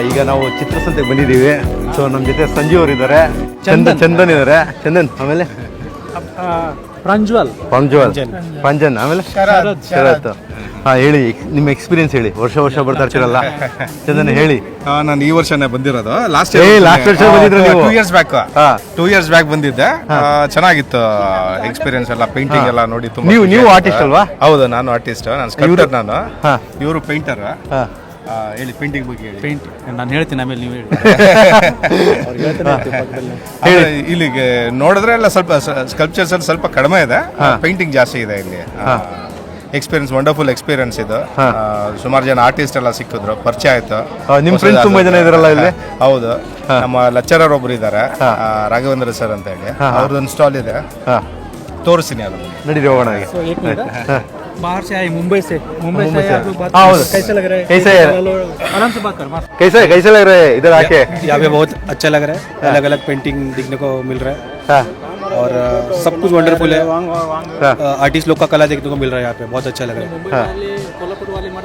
ಈಗ ನಾವು ಚಿತ್ರಸಂತೆಗೆ ಬಂದಿದ್ದೀವಿ. ಸೊ ನಮ್ಮ ಜೊತೆ ಸಂಜೀವ್ ಅವರು ಇದ್ದಾರೆ, ಚಂದನ್ ಇದ್ದಾರೆ, ಚಂದನ್, ಆಮೇಲೆ ಪ್ರಾಂಜಲ್, ಪಂಜನ್, ಆಮೇಲೆ ಶರತ್. ಹೇಳಿ ನಿಮ್ಮ ಎಕ್ಸ್ಪೀರಿಯನ್ಸ್ ಹೇಳಿ. ವರ್ಷ ಬರ್ತಾ ಇರ್ತೀರಲ್ಲ, ಚಂದನ್ ಹೇಳಿ. ನಾನು ಈ ವರ್ಷನೇ ಬಂದಿರೋದು. ಲಾಸ್ಟ್ ವರ್ಷ ಬಂದಿದ್ರು ನೀವು? 2 years ಬ್ಯಾಕ್ ಬಂದಿದ್ದೆ. ಚೆನ್ನಾಗಿತ್ತು ಎಕ್ಸ್ಪೀರಿಯನ್ಸ್ ಎಲ್ಲ, ಪೇಂಟಿಂಗ್ ಎಲ್ಲ ನೋಡಿ ತುಂಬಾ. ನೀವು ಆರ್ಟಿಸ್ಟ್ ಅಲ್ವಾ? ಹೌದು, ನಾನು ಆರ್ಟಿಸ್ಟ್, ನಾನು ಸ್ಕಲ್ಪ್ಟರ್. ನಾನು ಇವರು ಪೇಂಟರ್. ಹೇಳಿ ಪೇಂಟಿಂಗ್ ಬಗ್ಗೆ ಹೇಳಿ. ಪೇಂಟಿಂಗ್ ನಾನು ಹೇಳ್ತೀನಿ, ಆಮೇಲೆ ನೀವು ಹೇಳಿ. ಇಲ್ಲಿಗೆ ನೋಡಿದ್ರೆ ಎಲ್ಲ ಸ್ವಲ್ಪ ಸ್ಕಲ್ಪ್ಚರ್ಸ್ ಅಲ್ಲಿ ಸ್ವಲ್ಪ ಕಡಿಮೆ ಇದೆ, ಪೇಂಟಿಂಗ್ ಜಾಸ್ತಿ ಇದೆ ಇಲ್ಲಿ. ಎಕ್ಸ್ಪೀರಿಯನ್ಸ್, ವಂಡರ್ಫುಲ್ ಎಕ್ಸ್ಪೀರಿಯನ್ಸ್ ಇದು. ಸುಮಾರು ಜನ ಆರ್ಟಿಸ್ಟ್ ಎಲ್ಲ ಸಿಕ್ಕಿದ್ರು, ಪರಿಚಯ ಆಯ್ತು. ನಿಮ್ಮ ಫ್ರೆಂಡ್ಸ್ ತುಂಬಾ ಜನ ಇದಾರಲ್ಲ ಇಲ್ಲಿ? ಹೌದು, ನಮ್ಮ ಲೆಕ್ಚರರ್ ಒಬ್ರು ಇದ್ದಾರೆ, ರಾಘವೇಂದ್ರ ಸರ್ ಅಂತ ಹೇಳಿ. ಅವ್ರದ್ದೊಂದು ಸ್ಟಾಲ್ ಇದೆ, ತೋರಿಸ್ತೀನಿ. ಅದು ನಡೀರಿ ಹೋಗೋಣ. बाहर से आए, मुंबई से कैसे लग रहा है? आराम से बात कर। कैसे लग रहा है इधर आके? यहाँ पे बहुत अच्छा लग रहा है, अलग अलग पेंटिंग देखने को मिल रहा है और सब कुछ वंडरफुल है। आर्टिस्ट लोग का कला देखने को मिल रहा है यहाँ पे, बहुत अच्छा लग रहा है।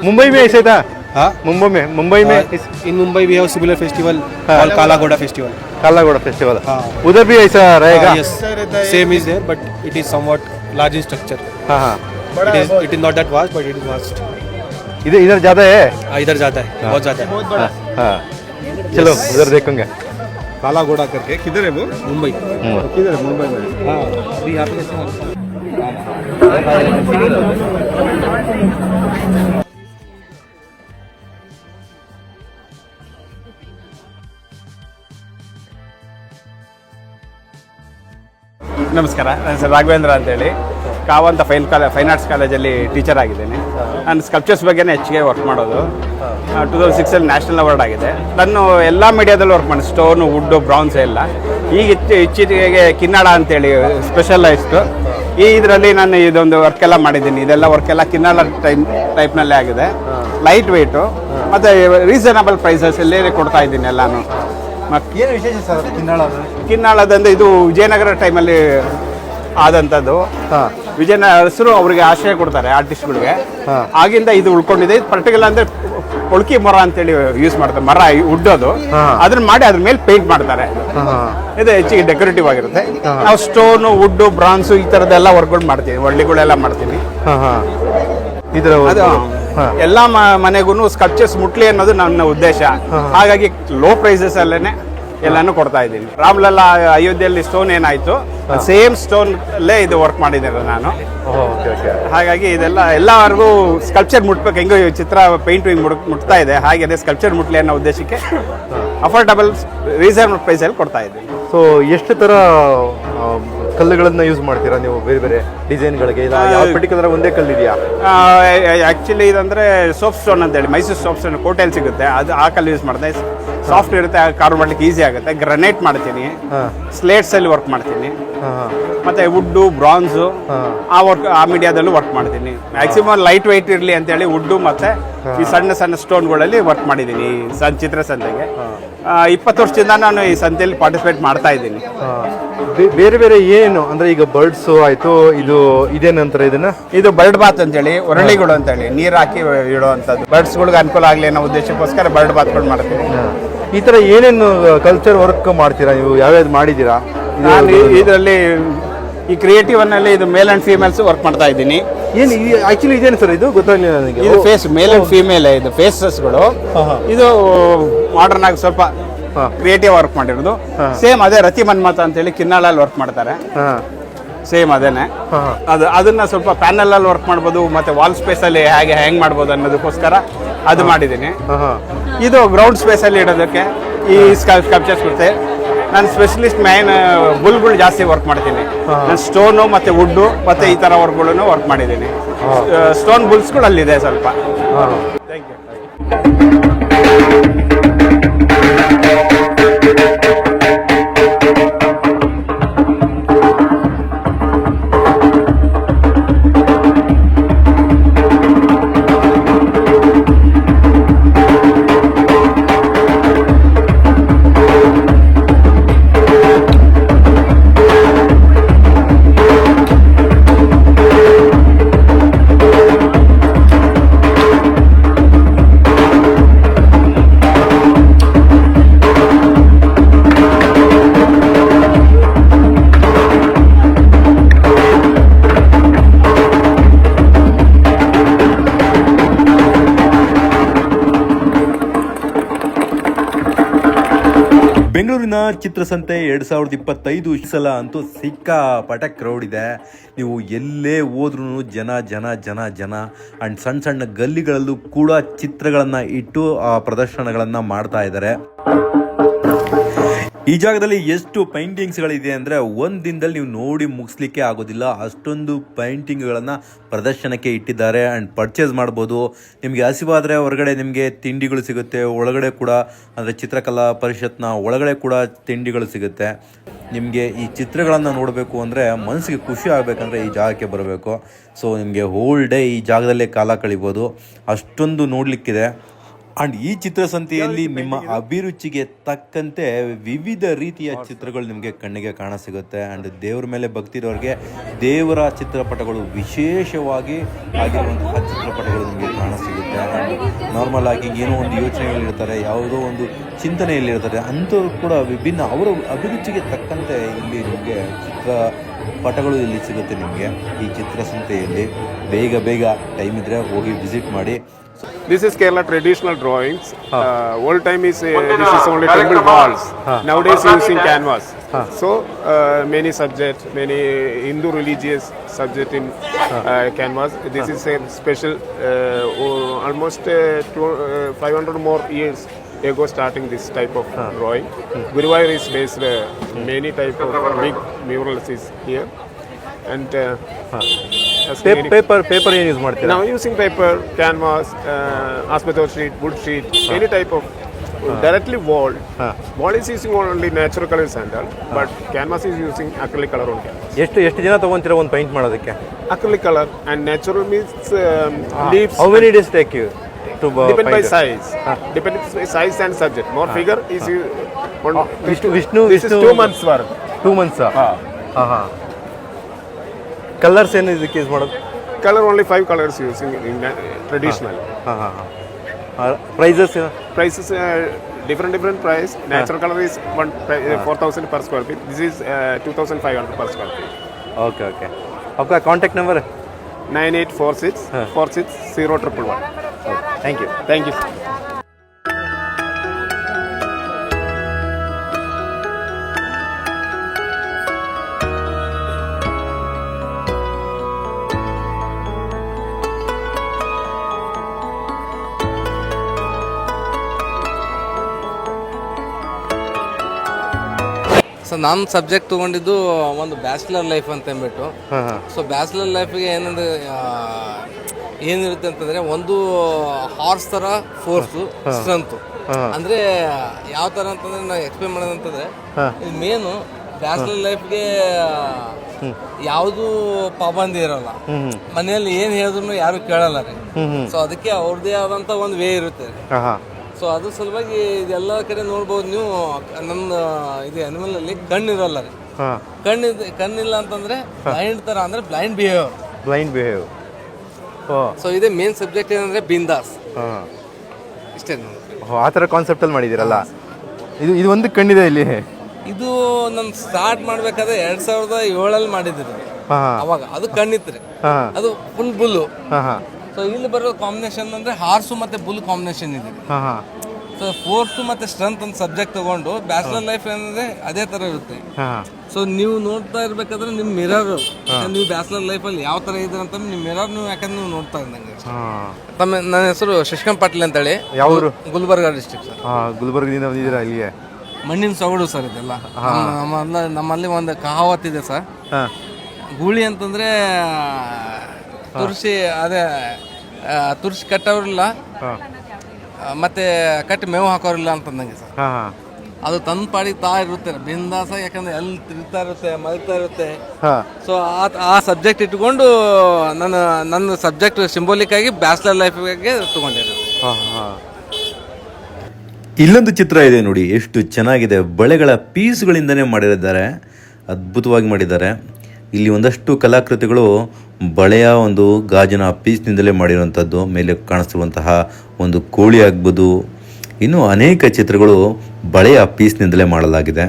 मुंबई में ऐसे था? हाँ, मुंबई में इन मुंबई भी है सिमिलर फेस्टिवल, काला घोड़ा फेस्टिवल। हाँ, उधर भी ऐसा रहेगा? Yes, same is there, but it is somewhat large in structure. हाँ, it is not that vast, but it is vast. इधर ज्यादा है? इधर ज्यादा है, बहुत ज्यादा है। हाँ, चलो उधर देखूंगा। काला घोड़ा करके किधर है वो? मुंबई। किधर है? मुंबई में। हाँ, अभी यहाँ पे ನಮಸ್ಕಾರ, ನನ್ನ ಹೆಸರು ರಾಘವೇಂದ್ರ ಅಂತೇಳಿ. ಕಾವಂತ ಫೈನ್ ಆರ್ಟ್ಸ್ ಕಾಲೇಜಲ್ಲಿ ಟೀಚರ್ ಆಗಿದ್ದೇನೆ. ನಾನು ಸ್ಕಲ್ಪ್ಚರ್ಸ್ ಬಗ್ಗೆನೇ ಹೆಚ್ಚಿಗೆ ವರ್ಕ್ ಮಾಡೋದು. 2006 ನ್ಯಾಷನಲ್ ಅವಾರ್ಡ್ ಆಗಿದೆ. ನಾನು ಎಲ್ಲ ಮೀಡಿಯಾದಲ್ಲೂ ವರ್ಕ್ ಮಾಡಿ, ಸ್ಟೋನು, ವುಡ್ಡು, ಬ್ರಾನ್ಸ್ ಎಲ್ಲ. ಈಗ ಇತ್ತೀಚೆಗೆ ಕಿನ್ನಾಳ ಅಂತೇಳಿ ಸ್ಪೆಷಲೈಸ್ಡು. ಇದರಲ್ಲಿ ನಾನು ಇದೊಂದು ವರ್ಕ್ ಎಲ್ಲ ಮಾಡಿದ್ದೀನಿ. ಇದೆಲ್ಲ ವರ್ಕ್ ಎಲ್ಲ ಕಿನ್ನಾಳ ಟೈಪ್ನಲ್ಲೇ ಆಗಿದೆ. ಲೈಟ್ ವೆಯ್ಟು ಮತ್ತು ರೀಸನಬಲ್ ಪ್ರೈಸಸಲ್ಲಿ ಕೊಡ್ತಾ ಇದ್ದೀನಿ ಎಲ್ಲಾನು. ಏನು ವಿಶೇಷ ಸರ್ ಕಿನ್ನಾಳದಂದ್ರೆ ಇದು ವಿಜಯನಗರ ಟೈಮಲ್ಲಿ ಆದಂಥದ್ದು. ವಿಜಯನಗರ ಹೆಸರು ಅವರಿಗೆ ಆಶ್ರಯ ಕೊಡ್ತಾರೆ ಆರ್ಟಿಸ್ಟ್ಗಳಿಗೆ. ಆಗಿಂದ ಇದು ಉಳ್ಕೊಂಡಿದೆ. ಇದು ಪರ್ಟಿಕ್ಯುಲರ್ ಅಂದರೆ ಒಳ್ಕಿ ಮರ ಅಂತೇಳಿ ಯೂಸ್ ಮಾಡ್ತಾರೆ, ಮರ ಉಡ್ಡೋದು. ಅದನ್ನ ಮಾಡಿ ಅದ್ರ ಮೇಲೆ ಪೇಂಟ್ ಮಾಡ್ತಾರೆ. ಇದು ಹೆಚ್ಚಿಗೆ ಡೆಕೋರೇಟಿವ್ ಆಗಿರುತ್ತೆ. ನಾವು ಸ್ಟೋನು, ವುಡ್ಡು, ಬ್ರಾನ್ಸು ಈ ಥರದ್ದೆಲ್ಲ ವರ್ಕ್ಗಳು ಮಾಡ್ತೀವಿ, ಒಳ್ಳಿಗಳೆಲ್ಲ ಮಾಡ್ತೀವಿ. ಅದು ಎಲ್ಲ ಮನೆಗೂ ಸ್ಕಲ್ಪ್ಚರ್ಸ್ ಮುಟ್ಲಿ ಅನ್ನೋದು ನನ್ನ ಉದ್ದೇಶ. ಹಾಗಾಗಿ ಲೋ ಪ್ರೈಸಸ್ ಅಲ್ಲೇನೆ ಎಲ್ಲಾನು ಕೊಡ್ತಾ ಇದ್ದೀನಿ. ರಾಮ್ಲಲ್ಲ ಅಯೋಧ್ಯೆಯಲ್ಲಿ ಸ್ಟೋನ್ ಏನಾಯ್ತು, ಸೇಮ್ ಸ್ಟೋನ್ ಅಲ್ಲೇ ಇದು ವರ್ಕ್ ಮಾಡಿದ್ದೇನೆ ನಾನು. ಹಾಗಾಗಿ ಇದೆಲ್ಲ ಎಲ್ಲವರೆಗೂ ಸ್ಕಲ್ಪ್ಚರ್ ಮುಟ್ಬೇಕು. ಹೆಂಗೋ ಚಿತ್ರ ಪೇಂಟಿಂಗ್ ಮುಟ್ತಾ ಇದೆ, ಹಾಗೆ ಸ್ಕಲ್ಪ್ಚರ್ ಮುಟ್ಲಿ ಅನ್ನೋ ಉದ್ದೇಶಕ್ಕೆ ಅಫೋರ್ಡಬಲ್ ರೀಸನಬಲ್ ಪ್ರೈಸಲ್ಲಿ ಕೊಡ್ತಾ ಇದ್ದೀನಿ. ಸೊ ಎಷ್ಟು ಥರ ಕಲ್ಲುಗಳನ್ನ ಯೂಸ್ ಮಾಡ್ತೀರಾ ನೀವು ಬೇರೆ ಬೇರೆ ಡಿಸೈನ್ಗಳಿಗೆ? ಯಾವ ಪರ್ಟಿಕ್ಯುಲರ್ ಒಂದೇ ಕಲ್ಲು ಇದೆಯಾ? ಆ್ಯಕ್ಚುಲಿ ಇದಂದರೆ ಸೋಪ್ ಸ್ಟೋನ್ ಅಂತೇಳಿ ಮೈಸೂರು ಸೋಪ್ ಸ್ಟೋನ್ ಕೋಟೆಯಲ್ಲಿ ಸಿಗುತ್ತೆ. ಅದು ಆ ಕಲ್ಲು ಯೂಸ್ ಮಾಡಿದೆ. ಸಾಫ್ಟ್ ಇರುತ್ತೆ, ಕಾರ್ವ್ ಮಾಡ್ಲಿಕ್ಕೆ ಈಸಿ ಆಗುತ್ತೆ. ಗ್ರನೈಟ್ ಮಾಡ್ತೀನಿ, ಸ್ಲೇಟ್ಸಲ್ಲಿ ವರ್ಕ್ ಮಾಡ್ತೀನಿ, ಮತ್ತು ವುಡ್ಡು, ಬ್ರಾನ್ಸು ಆ ಮೀಡಿಯಾದಲ್ಲೂ ವರ್ಕ್ ಮಾಡ್ತೀನಿ. ಮ್ಯಾಕ್ಸಿಮಮ್ ಲೈಟ್ ವೆಯ್ಟ್ ಇರಲಿ ಅಂತೇಳಿ ವುಡ್ಡು ಮತ್ತು ಈ ಸಣ್ಣ ಸಣ್ಣ ಸ್ಟೋನ್ಗಳಲ್ಲಿ ವರ್ಕ್ ಮಾಡಿದ್ದೀನಿ. ಚಿತ್ರಸಂತೆಗೆ 20 ವರ್ಷದಿಂದ ನಾನು ಈ ಸಂತೆಯಲ್ಲಿ ಪಾರ್ಟಿಸಿಪೇಟ್ ಮಾಡ್ತಾ ಇದ್ದೀನಿ. ಬೇರೆ ಬೇರೆ ಏನು ಅಂದ್ರೆ ಈಗ ಬರ್ಡ್ಸ್ ಆಯ್ತು, ಇದೇನಂತಾರೆ ಇದನ್ನ? ಇದು ಬರ್ಡ್ ಬಾತ್ ಅಂತೇಳಿ, ಒರಳಿಗಳು ಅಂತೇಳಿ ನೀರು ಹಾಕಿ ಇಡುವಂಥದ್ದು. ಬರ್ಡ್ಸ್ಗಳಿಗೆ ಅನುಕೂಲ ಆಗಲಿ ಅನ್ನೋ ಉದ್ದೇಶಕ್ಕೋಸ್ಕರ ಬರ್ಡ್ ಬಾತ್ಗಳು ಮಾಡ್ತೀನಿ. ಈ ಥರ ಏನೇನು ಕಲ್ಚರ್ ವರ್ಕ್ ಮಾಡ್ತೀರಾ ನೀವು? ಯಾವ್ಯಾವ್ದು ಮಾಡಿದ್ದೀರಾ? ನಾನು ಇದರಲ್ಲಿ ಈ ಕ್ರಿಯೇಟಿವ್ ಅನ್ನಲ್ಲಿ ಇದು ಮೇಲ್ ಅಂಡ್ ಫೀಮೇಲ್ಸ್ ವರ್ಕ್ ಮಾಡ್ತಾ ಇದ್ದೀನಿ. ಏನು ಆಕ್ಚುಲಿ ಇದೇನು ಸರ್? ಇದು ಗೊತ್ತಾಗಲಿಲ್ಲ ನನಗೆ. ಇದು ಫೇಸ್, ಮೇಲ್ ಅಂಡ್ ಫೀಮೇಲ್ ಇದು ಫೇಸಸ್ಗಳು. ಇದು ಮಾಡರ್ನ್ ಆಗಿ ಸ್ವಲ್ಪ ಕ್ರಿಯೇಟಿವ್ ವರ್ಕ್ ಮಾಡಿರೋದು. ಸೇಮ್ ಅದೇ ರತಿ ಮನ್ಮಥ ಅಂತೇಳಿ ಕಿನ್ನಾಳಲ್ಲಿ ವರ್ಕ್ ಮಾಡ್ತಾರೆ, ಸೇಮ್ ಅದೇನೆ. ಅದನ್ನ ಸ್ವಲ್ಪ ಪ್ಯಾನಲ್ ಅಲ್ಲಿ ವರ್ಕ್ ಮಾಡ್ಬೋದು, ಮತ್ತೆ ವಾಲ್ ಸ್ಪೇಸ್ ಅಲ್ಲಿ ಹೇಗೆ ಹ್ಯಾಂಗ್ ಮಾಡ್ಬೋದು ಅನ್ನೋದಕ್ಕೋಸ್ಕರ ಅದು ಮಾಡಿದ್ದೀನಿ. ಇದು ಗ್ರೌಂಡ್ ಸ್ಪೇಸ್ ಅಲ್ಲಿ ಇಡೋದಕ್ಕೆ ಈ ಸ್ಕಲ್ಪ್ಚರ್ಸ್ ಕೊಡ್ತೆ. ನಾನು ಸ್ಪೆಷಲಿಸ್ಟ್ ಮೇನ್ ಬುಲ್ಗಳು ಜಾಸ್ತಿ ವರ್ಕ್ ಮಾಡ್ತೀನಿ. ನಾನು ಸ್ಟೋನು ಮತ್ತೆ ವುಡ್ಡು ಮತ್ತೆ ಈ ತರ ವರ್ಕ್ಗಳನ್ನು ವರ್ಕ್ ಮಾಡಿದ್ದೀನಿ. ಸ್ಟೋನ್ ಬುಲ್ಸ್ಗಳು ಅಲ್ಲಿದೆ ಸ್ವಲ್ಪ. Thank you. ಬೆಂಗಳೂರಿನ ಚಿತ್ರಸಂತೆ 2025 ಸಲ ಅಂತೂ ಸಿಕ್ಕಾಪಟ್ಟೆ ಕ್ರೌಡ್ ಇದೆ. ನೀವು ಎಲ್ಲೇ ಹೋದ್ರೂ ಜನ ಆ್ಯಂಡ್ ಸಣ್ಣ ಗಲ್ಲಿಗಳಲ್ಲೂ ಕೂಡ ಚಿತ್ರಗಳನ್ನು ಇಟ್ಟು ಆ ಪ್ರದರ್ಶನಗಳನ್ನು ಮಾಡ್ತಾ ಇದ್ದಾರೆ. ಈ ಜಾಗದಲ್ಲಿ ಎಷ್ಟು ಪೈಂಟಿಂಗ್ಸ್ಗಳಿದೆ ಅಂದರೆ ಒಂದು ದಿನದಲ್ಲಿ ನೀವು ನೋಡಿ ಮುಗಿಸ್ಲಿಕ್ಕೆ ಆಗೋದಿಲ್ಲ. ಅಷ್ಟೊಂದು ಪೈಂಟಿಂಗ್ಗಳನ್ನು ಪ್ರದರ್ಶನಕ್ಕೆ ಇಟ್ಟಿದ್ದಾರೆ ಆ್ಯಂಡ್ ಪರ್ಚೇಸ್ ಮಾಡ್ಬೋದು. ನಿಮಗೆ ಹಸಿವಾದರೆ ಹೊರಗಡೆ ನಿಮಗೆ ತಿಂಡಿಗಳು ಸಿಗುತ್ತೆ, ಒಳಗಡೆ ಕೂಡ ಅಂದರೆ ಚಿತ್ರಕಲಾ ಪರಿಷತ್ನ ಒಳಗಡೆ ಕೂಡ ತಿಂಡಿಗಳು ಸಿಗುತ್ತೆ. ನಿಮಗೆ ಈ ಚಿತ್ರಗಳನ್ನು ನೋಡಬೇಕು ಅಂದರೆ ಮನಸ್ಸಿಗೆ ಖುಷಿ ಆಗಬೇಕಂದ್ರೆ ಈ ಜಾಗಕ್ಕೆ ಬರಬೇಕು. ಸೊ ನಿಮಗೆ ಹೋಲ್ ಡೇ ಈ ಜಾಗದಲ್ಲೇ ಕಾಲ ಕಳಿಬೋದು, ಅಷ್ಟೊಂದು ನೋಡಲಿಕ್ಕಿದೆ. ಆ್ಯಂಡ್ ಈ ಚಿತ್ರಸಂತೆಯಲ್ಲಿ ನಿಮ್ಮ ಅಭಿರುಚಿಗೆ ತಕ್ಕಂತೆ ವಿವಿಧ ರೀತಿಯ ಚಿತ್ರಗಳು ನಿಮಗೆ ಕಣ್ಣಿಗೆ ಕಾಣಸಿಗುತ್ತೆ. ಆ್ಯಂಡ್ ದೇವರ ಮೇಲೆ ಭಕ್ತಿ ಇರೋರಿಗೆ ದೇವರ ಚಿತ್ರಪಟಗಳು ವಿಶೇಷವಾಗಿ ಆಗಿರುವಂತಹ ಚಿತ್ರಪಟಗಳು ನಿಮಗೆ ಕಾಣಸಿಗುತ್ತೆ. ಆ್ಯಂಡ್ ನಾರ್ಮಲ್ ಆಗಿ ಏನೋ ಒಂದು ಯೋಚನೆಗಳಿರ್ತಾರೆ, ಯಾವುದೋ ಒಂದು ಚಿಂತನೆಯಲ್ಲಿರ್ತಾರೆ, ಅಂಥವ್ರು ಕೂಡ ವಿಭಿನ್ನ ಅವರ ಅಭಿರುಚಿಗೆ ತಕ್ಕಂತೆ ಇಲ್ಲಿ ನಿಮಗೆ ಚಿತ್ರಪಟಗಳು ಇಲ್ಲಿ ಸಿಗುತ್ತೆ. ನಿಮಗೆ ಈ ಚಿತ್ರಸಂತೆಯಲ್ಲಿ ಬೇಗ ಟೈಮ್ ಇದ್ದರೆ ಹೋಗಿ ವಿಸಿಟ್ ಮಾಡಿ. This is Kerala traditional drawings. Old time is this is only temple walls. Nowadays using canvas. So many subjects, many Hindu religious subject in canvas. This is a special almost 500 more years ago starting this type of drawing. Guruvayur is based many type of big murals is here. And paper ಏನು use ಮಾಡ್ತೀರಾ? now using paper, canvas, asbestos sheet, wood sheet, any type of directly wall. Wall is using only natural colors and all, but canvas is using acrylic color on canvas. ಎಷ್ಟು ದಿನ ತಗೊಂತೀರಾ ಒಂದು paint ಮಾಡೋದಕ್ಕೆ? Acrylic color and natural means leaves. How many days take you to Depend by paint it? size. Depends by size and subject. More figure is Vishnu This is 2 months work. 2 months. ಹಾಂ. Colours ಏನು ಇದಕ್ಕೆ use ಮಾಡೋದು? Color only 5 colors using in traditional. Prices? Prices different price. Natural color is 4,000 per square feet. This is 2,500 per square feet. Okay. आपका contact number है? 9846 460111. Thank you. Thank you. So ನಾನು subject ತೊಗೊಂಡಿದ್ದು ಒಂದು bachelor life ಅಂತ ಅಂದ್ಬಿಟ್ಟು. So bachelor ಲೈಫಿಗೆ ಏನಂದರೆ ಏನಿರುತ್ತೆ ಅಂತಂದರೆ ಒಂದು ಹಾರ್ಸ್ ಥರ ಫೋರ್ಸು ಸ್ಟ್ರೆಂತು. ಅಂದರೆ ಯಾವ ಥರ ಅಂತಂದರೆ ನಾವು ಎಕ್ಸ್ಪ್ಲೇನ್ ಮಾಡೋದಂತಂದರೆ ಇದು ಮೇನು ಬ್ಯಾಚುಲರ್ ಲೈಫ್ಗೆ ಯಾವುದೂ ಪಾಬಂದಿ ಇರೋಲ್ಲ. ಮನೆಯಲ್ಲಿ ಏನು ಹೇಳಿದ್ರು ಯಾರು ಕೇಳಲ್ಲ ರೀ. ಸೊ ಅದಕ್ಕೆ ಅವ್ರದ್ದೇ ಆದಂಥ ಒಂದು ವೇ ಇರುತ್ತೆ. ಸೊ ಅದ್ರ ಸಲುವಾಗಿ ಇದೆಲ್ಲ ಕಡೆ ನೋಡ್ಬೋದು ನೀವು. ನನ್ನ ಇದು ಅನಿಮಲಲ್ಲಿ ಕಣ್ಣಿರೋಲ್ಲ ರೀ. ಕಣ್ಣಿಲ್ಲ ಅಂತಂದ್ರೆ ಬ್ಲೈಂಡ್ ಥರ ಅಂದರೆ ಬ್ಲೈಂಡ್ ಬಿಹೇವ್. ಸೊ ಇದೇ ಮೇನ್ ಸಬ್ಜೆಕ್ಟ್ ಏನಂದ್ರೆ ಬಿಂದಾಸ್. ಇಷ್ಟೇ ನೋಡಿ. ಆ ಥರ ಕಾನ್ಸೆಪ್ಟಲ್ಲಿ ಮಾಡಿದ್ದೀರಲ್ಲ. ಇದು ಒಂದು ಕಣ್ಣಿದೆ ಇಲ್ಲಿ. ಇದು ನಾನು ಸ್ಟಾರ್ಟ್ ಮಾಡ್ಬೇಕಾದ್ರೆ 2007 ಮಾಡಿದ್ರು. ಅವಾಗ ಅದು ಕಣ್ಣಿತ್ರಿ, ಅದು ಫುಲ್ ಬುಲ್ಲು. ಸೊ ಇಲ್ಲಿ ಬರೋ ಕಾಂಬಿನೇಷನ್ ಅಂದ್ರೆ ಹಾರ್ಸು ಮತ್ತೆ ಬುಲ್ ಕಾಂಬಿನೇಷನ್ ಇದೆ. ಸೊ ಫೋರ್ಸು ಮತ್ತೆ ಸ್ಟ್ರೆಂತ್ ಅಂತ ಸಬ್ಜೆಕ್ಟ್ ತಗೊಂಡು ಬ್ಯಾಚುಲರ್ ಲೈಫ್ ಏನಂದ್ರೆ ಅದೇ ತರ ಇರುತ್ತೆ. ಸೊ ನೀವು ನೋಡ್ತಾ ಇರ್ಬೇಕಾದ್ರೆ ನಿಮ್ ಮಿರರ್ ನೀವು ಬ್ಯಾಚುಲರ್ ಲೈಫಲ್ಲಿ ಯಾವ ತರ ಇದ್ರ ಅಂತ ನಿಮ್ ಮಿರರ್ ನೀವು ಯಾಕಂದ್ರೆ ನೀವು ನೋಡ್ತಾ ಇದ್ದಂಗೆ. ನನ್ನ ಹೆಸರು ಶಶಿಕಾಂತ್ ಪಾಟೀಲ್ ಅಂತೇಳಿ. ಯಾವರು? Gulbarga district sir. ಗುಲ್ಬರ್ಗದಿಂದ ಬಂದಿದ್ದೀರಾ ಇಲ್ಲಿಗೆ? ಮಣ್ಣಿನ ಸೊಗಡು ಸರ್ ಇದೆಲ್ಲ. ನಮ್ಮಲ್ಲಿ ಒಂದು ಕಹಾವತ್ ಇದೆ ಸರ್, ಗೂಳಿ ಅಂತಂದ್ರೆ ತುರ್ಸಿ ಅದೇ ತುರ್ಸಿ ಕಟ್ಟೋರಿಲ್ಲ ಮತ್ತೆ ಕಟ್ಟಿ ಮೇವು ಹಾಕೋರಿಲ್ಲ ಅಂತಂದಂಗೆ ಸರ್. ಅದು ತನ್ನ ಪಾಡಿಗೆ ಇರುತ್ತೆ ಬಿಂದಾಸ. ಯಾಕಂದ್ರೆ ಎಲ್ಲಿ ತಿರುಗ್ತಾ ಇರುತ್ತೆ, ಮಲ್ತಾ ಇರುತ್ತೆ. ಸೊ ಆ ಸಬ್ಜೆಕ್ಟ್ ಇಟ್ಕೊಂಡು ನನ್ನ ಸಬ್ಜೆಕ್ಟ್ ಸಿಂಬೋಲಿಕ್ ಆಗಿ ಬ್ಯಾಚುಲರ್ ಲೈಫ್ಗೆ ತಗೊಂಡಿದ್ದೆ. ಇಲ್ಲೊಂದು ಚಿತ್ರ ಇದೆ ನೋಡಿ, ಎಷ್ಟು ಚೆನ್ನಾಗಿದೆ. ಬಳೆಗಳ ಪೀಸ್ಗಳಿಂದನೇ ಮಾಡಿದ್ದಾರೆ, ಅದ್ಭುತವಾಗಿ ಮಾಡಿದ್ದಾರೆ. ಇಲ್ಲಿ ಒಂದಷ್ಟು ಕಲಾಕೃತಿಗಳು ಬಳೆಯ ಒಂದು ಗಾಜಿನ ಪೀಸ್ನಿಂದಲೇ ಮಾಡಿರುವಂಥದ್ದು. ಮೇಲೆ ಕಾಣಿಸ್ತಿರುವಂತಹ ಒಂದು ಕೋಳಿ ಆಗ್ಬೋದು, ಇನ್ನೂ ಅನೇಕ ಚಿತ್ರಗಳು ಬಳೆಯ ಪೀಸ್ನಿಂದಲೇ ಮಾಡಲಾಗಿದೆ.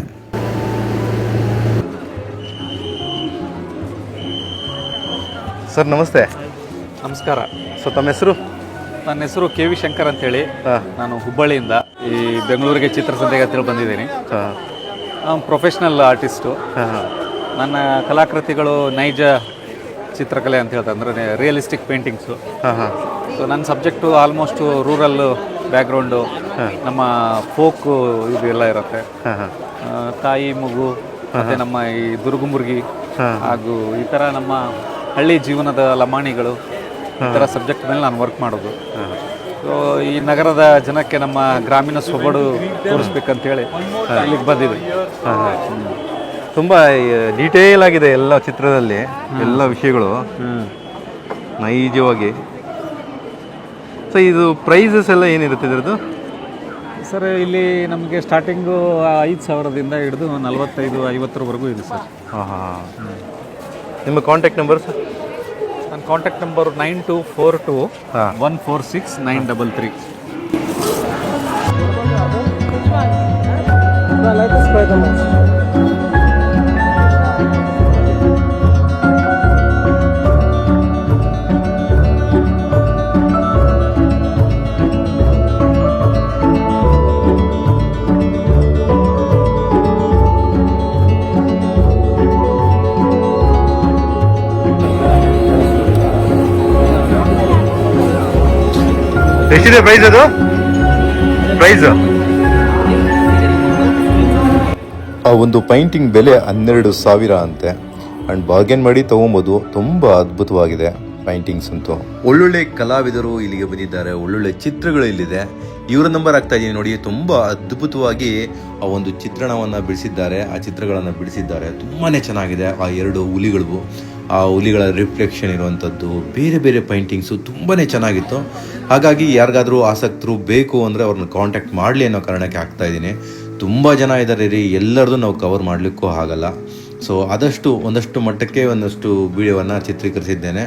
ಸರ್ ನಮಸ್ತೆ. ನಮಸ್ಕಾರ. ಸೊ ತಮ್ಮ ಹೆಸರು? ನನ್ನ ಹೆಸರು ಕೆ ವಿ ಶಂಕರ್ ಅಂತೇಳಿ. ನಾನು ಹುಬ್ಬಳ್ಳಿಯಿಂದ ಈ ಬೆಂಗಳೂರಿಗೆ ಚಿತ್ರಸಂತೆಗೆ ಅಂತೇಳಿ ಬಂದಿದ್ದೀನಿ. ನಾನು ಪ್ರೊಫೆಷ್ನಲ್ ಆರ್ಟಿಸ್ಟು. ನನ್ನ ಕಲಾಕೃತಿಗಳು ನೈಜ ಚಿತ್ರಕಲೆ ಅಂತ ಹೇಳ್ತಾರೆ, ಅಂದರೆ ರಿಯಲಿಸ್ಟಿಕ್ ಪೇಂಟಿಂಗ್ಸು. ಸೊ ನನ್ನ ಸಬ್ಜೆಕ್ಟು ಆಲ್ಮೋಸ್ಟು ರೂರಲ್ ಬ್ಯಾಕ್ಗ್ರೌಂಡು, ನಮ್ಮ ಫೋಕು ಇದೆಲ್ಲ ಇರುತ್ತೆ. ತಾಯಿ ಮಗು ಮತ್ತು ನಮ್ಮ ಈ ದುರ್ಗುಮುರ್ಗಿ ಹಾಗೂ ಈ ಥರ ನಮ್ಮ ಹಳ್ಳಿ ಜೀವನದ ಲಮಾಣಿಗಳು, ಈ ಥರ ಸಬ್ಜೆಕ್ಟ್ ಮೇಲೆ ನಾನು ವರ್ಕ್ ಮಾಡೋದು. ಸೊ ಈ ನಗರದ ಜನಕ್ಕೆ ನಮ್ಮ ಗ್ರಾಮೀಣ ಸೊಗಡು ತೋರಿಸ್ಬೇಕಂತೇಳಿ ಇಲ್ಲಿಗೆ ಬಂದಿದೆ. ತುಂಬ ಡೀಟೇಲ್ ಆಗಿದೆ ಎಲ್ಲ ಚಿತ್ರದಲ್ಲಿ, ಎಲ್ಲ ವಿಷಯಗಳು ನೈಜವಾಗಿ. ಸೊ ಇದು ಪ್ರೈಸಸ್ ಎಲ್ಲ ಏನಿರುತ್ತೆ ಇದ್ರದ್ದು? ಸರ್ ಇಲ್ಲಿ ನಮಗೆ ಸ್ಟಾರ್ಟಿಂಗು 5,000ದಿಂದ ಹಿಡಿದು 45-50ವರೆಗೂ ಇದೆ ಸರ್. ನಿಮ್ಮ ಕಾಂಟ್ಯಾಕ್ಟ್ ನಂಬರ್ ಸರ್? ನನ್ನ ಕಾಂಟ್ಯಾಕ್ಟ್ ನಂಬರು 9242146933. ಎಷ್ಟಿದೆ ಪ್ರೈಸ್? ಅದು ಪ್ರೈಸ್ ಆ ಒಂದು ಪೈಂಟಿಂಗ್ ಬೆಲೆ 12,000 ಅಂತೆ. ಆ್ಯಂಡ್ ಬಾರ್ಗೇನ್ ಮಾಡಿ ತೊಗೊಬೋದು. ತುಂಬ ಅದ್ಭುತವಾಗಿದೆ ಪೈಂಟಿಂಗ್ಸ್ ಅಂತೂ. ಒಳ್ಳೊಳ್ಳೆ ಕಲಾವಿದರು ಇಲ್ಲಿಗೆ ಬಂದಿದ್ದಾರೆ, ಒಳ್ಳೊಳ್ಳೆ ಚಿತ್ರಗಳು ಇಲ್ಲಿದೆ. ಇವರ ನಂಬರ್ ಆಗ್ತಾ ಇದೀನಿ ನೋಡಿ. ತುಂಬ ಅದ್ಭುತವಾಗಿ ಆ ಒಂದು ಚಿತ್ರಣವನ್ನು ಬಿಡಿಸಿದ್ದಾರೆ, ಆ ಚಿತ್ರಗಳನ್ನು ಬಿಡಿಸಿದ್ದಾರೆ. ತುಂಬಾ ಚೆನ್ನಾಗಿದೆ. ಆ 2 ಹುಲಿಗಳು, ಆ ಹುಲಿಗಳ ರಿಫ್ಲೆಕ್ಷನ್ ಇರುವಂಥದ್ದು, ಬೇರೆ ಬೇರೆ ಪೈಂಟಿಂಗ್ಸು ತುಂಬಾ ಚೆನ್ನಾಗಿತ್ತು. ಹಾಗಾಗಿ ಯಾರಿಗಾದರೂ ಆಸಕ್ತರು ಬೇಕು ಅಂದರೆ ಅವ್ರನ್ನ ಕಾಂಟ್ಯಾಕ್ಟ್ ಮಾಡಲಿ ಅನ್ನೋ ಕಾರಣಕ್ಕೆ ಆಗ್ತಾ ಇದ್ದೀನಿ. ತುಂಬ ಜನ ಇದ್ದಾರೆ ರೀ, ಎಲ್ಲರದ್ದು ನಾವು ಕವರ್ ಮಾಡಲಿಕ್ಕೂ ಆಗಲ್ಲ. ಸೊ ಆದಷ್ಟು ಒಂದಷ್ಟು ಮಟ್ಟಕ್ಕೆ ಒಂದಷ್ಟು ವಿಡಿಯೋವನ್ನು ಚಿತ್ರೀಕರಿಸಿದ್ದೇನೆ.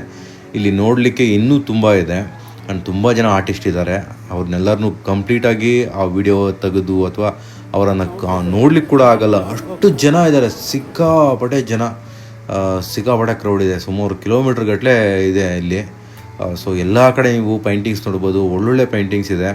ಇಲ್ಲಿ ನೋಡಲಿಕ್ಕೆ ಇನ್ನೂ ತುಂಬ ಇದೆ. ಆ್ಯಂಡ್ ತುಂಬ ಜನ ಆರ್ಟಿಸ್ಟ್ ಇದ್ದಾರೆ. ಅವ್ರನ್ನೆಲ್ಲರನ್ನೂ ಕಂಪ್ಲೀಟಾಗಿ ಆ ವಿಡಿಯೋ ತೆಗೆದು ಅಥವಾ ಅವರನ್ನು ನೋಡ್ಲಿಕ್ಕೆ ಕೂಡ ಆಗಲ್ಲ, ಅಷ್ಟು ಜನ ಇದ್ದಾರೆ. ಸಿಕ್ಕಾಪಟ್ಟೆ ಕ್ರೌಡ್ ಇದೆ. ಸುಮಾರು ಕಿಲೋಮೀಟ್ರ್ ಗಟ್ಟಲೆ ಇದೆ ಇಲ್ಲಿ. ಸೊ ಎಲ್ಲ ಕಡೆ ನೀವು ಪೈಂಟಿಂಗ್ಸ್ ನೋಡ್ಬೋದು, ಒಳ್ಳೊಳ್ಳೆ ಪೈಂಟಿಂಗ್ಸ್ ಇದೆ.